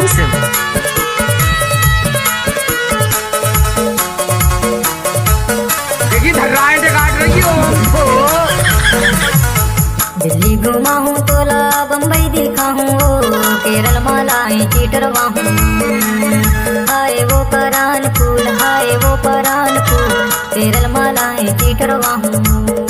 exclusive. Delhi घुमा हूँ तोला बम्बई दिखा हूँ केरल मालाएं चीटरवा हूँ हाय वो परान फूल हाय वो परान फूल केरल मालाएं चीटरवा हूँ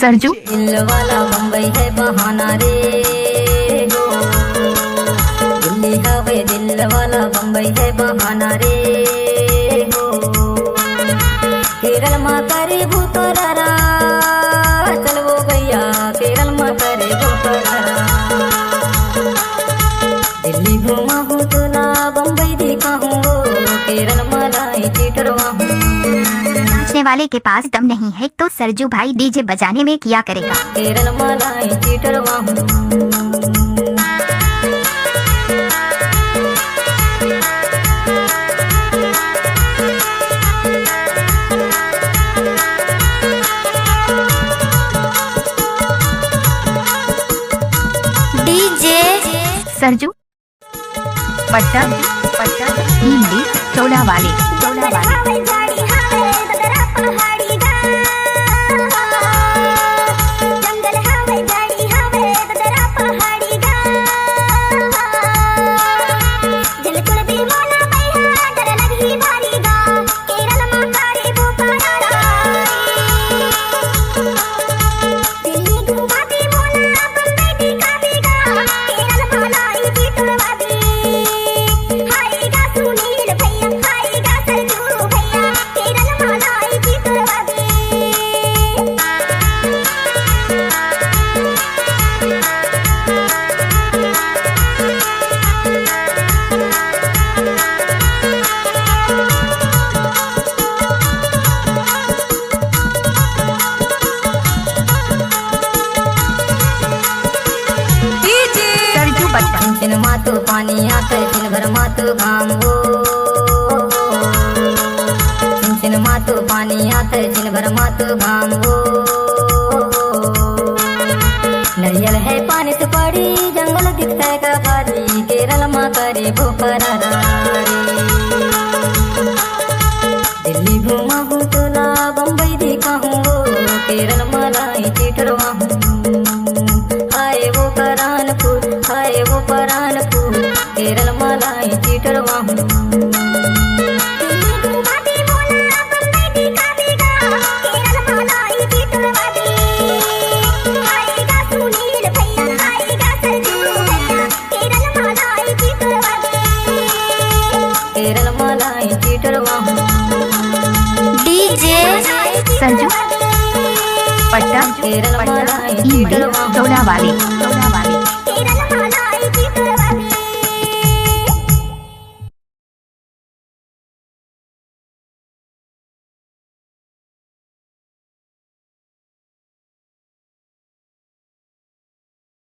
सरजू दिल वाला बम्बई है बहाना रे हो दिल्ली हवे दिल वाला बम्बई है बहाना रे हो केरल माँ करे भूतोरा चल वो भैया केरल माँ करे भूतोरा दिल्ली घुमा हूँ तोला बम्बई दिखा हूँ केरल मालाई चीटरवा हूँ। नाचने वाले के पास दम नहीं है तो सरजू भाई डीजे बजाने में किया करेगा। केरल मालाई चीटरवा हूँ। डीजे सरजू पट्टा हिंदी चौड़ा वाले दिन मातु पानी आते दिन भर मातु घाम हो दिन मातु पानी आते दिन भर मातु घाम हो नरियल है पानी से पड़ी जंगल दिखता है का भारी केरल माँ करे भूखरा दिल्ली घुमा हूँ तोला बम्बई दिखा हूँ केरल मालाई चीटरवा हूँ हाय वो परान फूल हाय वो परान फूल केरल मालाई चीटरवा हूँ। केरल मालाई चीटरवा हूँ। डीजे सरजू पट्टा केरल मालाई हिंदी चीटरवा हूँ। चौड़ा वाले